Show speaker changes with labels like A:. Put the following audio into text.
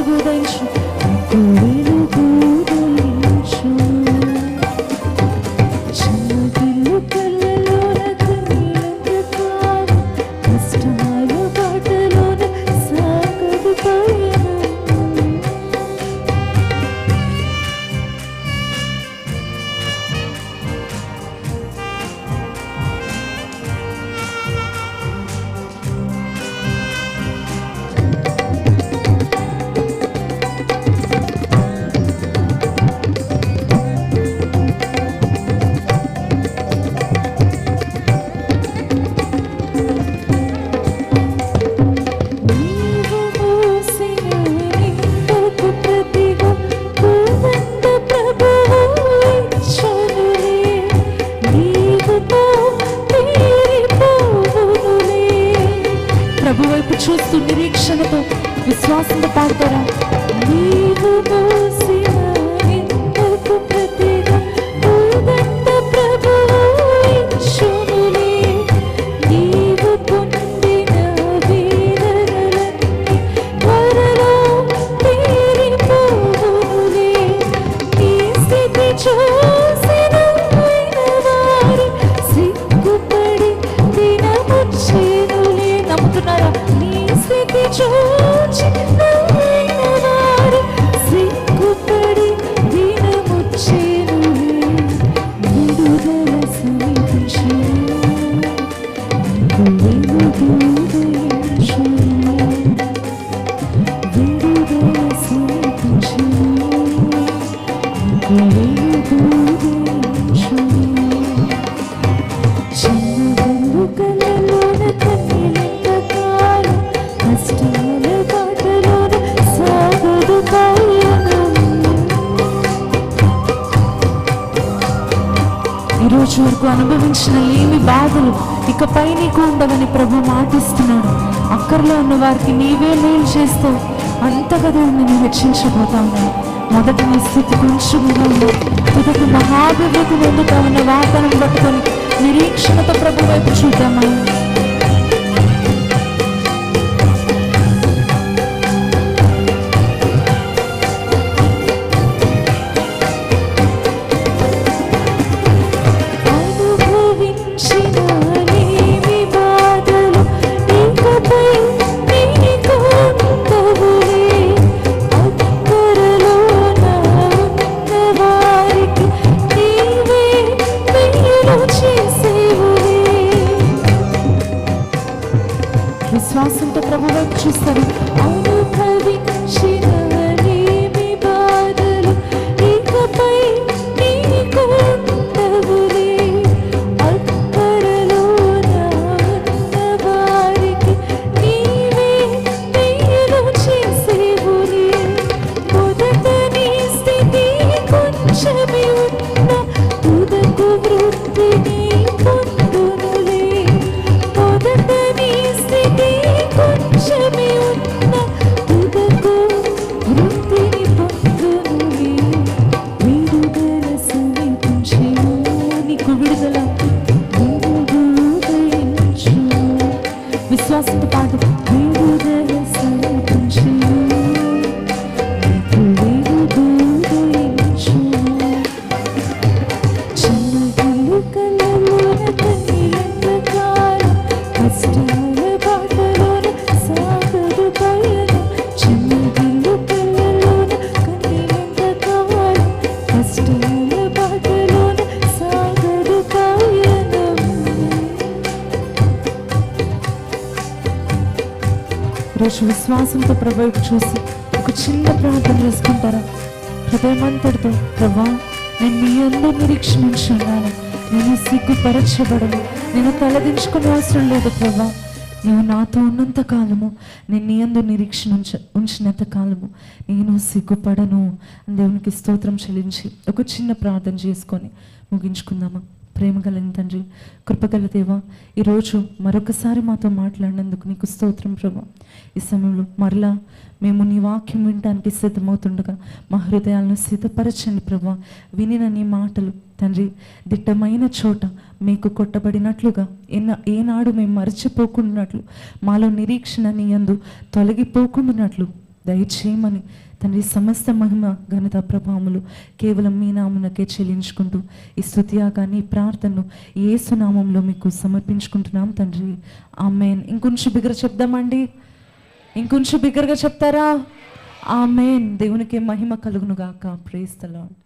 A: వెలుగు ఉదయించు, వెలుగు ఉదయించు. చిన్నపిల్లు కళ్ళలోన కన్నీళ్ళ కావు, కష్టాల బాటలోన సాగదు పయనం. ప్రభు వైపు చూస్తూ నిరీక్షణతో విశ్వాసంతో పాడతారా? నీవు మోసిన నిందకు ప్రతిగా పూదండ ప్రభువు ఇచ్చునులే. నీవు పొందిన వీరలన్నీ త్వరలో తీరిపోవునులే. నీ స్థితి చూసిన వారు సిగ్గుపడి దినముచ్చేనులే. నమ్ముతున్నారా? నీ స్థితి చూచి నవ్విన వారు సిగ్గుపడి దినముచ్చేనులే. విడుదల సమీపించెను, వెలుగు ఉదయించెను. విడుదల సమీపించెను, వెలుగు ఉదయించెను. చిన్నపిల్లు కళ్ళలోన కన్నీళ్ళ కావు, కష్టాల బాటలోన సాగదు పయనం. ఈరోజు వరకు అనుభవించిన ఏమి బాధలు ఇకపై నీకు ఉండవని ప్రభు మాటిస్తున్నాడు. అక్కర్లో ఉన్న వారికి నీవే మేలు చేస్తూ అంతగా నేను హెచ్చించబోతాను. మొదట నీ స్థితి కొంచెంగా ఉంది, తుదకు మహాభివృద్ధి పొందుతామన్న వాగ్దానం పట్టుకొని నిరీక్షణతో ప్రభు వైపు చూద్దామా? అనుభవించిన లేమి బాధలు ఇకపై నీకు ఉండవులే. అక్కరలో నా ఉన్న వారికి నీవే మేలు చేసేవులే. విశ్వాసంతో ప్రభు వైపు చూస్తారు. అనుభవించిన లేమి బాధలు ఇకపై నీకు ఉండవులే. అక్కరలో నా ఉన్న వారికి నీవే మేలు చేసేవులే. మొదట నీ స్థితి కొంచెమే ఉన్న తుదకు వృద్ధిని పొందునులే. మొదట నీ స్థితి కొంచెమే ఉన్న తుదకు వృద్ధిని పొందునులే. విడుదల సమీపించెను, నీకు విడుదల, వెలుగు ఉదయించు. విశ్వాసంతో పాటు విడుదల సమీపించెను, నీకు వెలుగు ఉదయించు. చిన్నపిల్లు కళ్ళలోన కన్నీళ్ళ కావు, కష్టాల బాటలోన సాగదు పయనం. చిన్నపిల్లు కళ్ళలోన కన్నీళ్ళ కావు, కష్టాల బాటలోన సాగదు పయనం. ఈరోజు విశ్వాసంతో ప్రభు వైపు చూసి ఒక చిన్న ప్రార్థన చేసుకుంటారా? హృదయమంతటితో, ప్రభా నేను నీ యందు నిరీక్షణ ఉంచున్నాను, నేను సిగ్గుపరచబడను, నేను తలదించుకునే అవసరం లేదు ప్రభా. నీవు నాతో ఉన్నంత కాలము, నేను నీ యందు నిరీక్షణ ఉంచినంత కాలము నేను సిగ్గుపడను అని దేవునికి స్తోత్రం చెల్లించి ఒక చిన్న ప్రార్థన చేసుకొని ముగించుకుందామా? ప్రేమగల తండ్రి, కృపగల దేవా, ఈరోజు మరొకసారి మాతో మాట్లాడినందుకు నీకు స్తోత్రం ప్రభా. ఈ సమయంలో మరలా మేము నీ వాక్యం వినడానికి సిద్ధమవుతుండగా మా హృదయాలను సిద్ధపరచండి ప్రభా. వినిన నీ మాటలు తండ్రి దిట్టమైన చోట మీకు కొట్టబడినట్లుగా ఏనాడు మేము మరచిపోకున్నట్లు, మాలో నిరీక్షణ నీ యందు తొలగిపోకున్నట్లు దయచేయమని తండ్రి సమస్త మహిమ ఘనత ప్రభావములు కేవలం మీ నామునకే చెల్లించుకుంటూ ఈ స్తుతియాగాన్ని ఈ ప్రార్థనను యేసు నామంలో మీకు సమర్పించుకుంటున్నాం తండ్రి. ఆమేన్. ఇంకొంచెం బిగ్గర చెప్దామండి, ఇంకొంచెం బిగ్గరగా చెప్తారా? ఆమేన్. దేవునికి మహిమ కలుగును గాక. Praise the lord.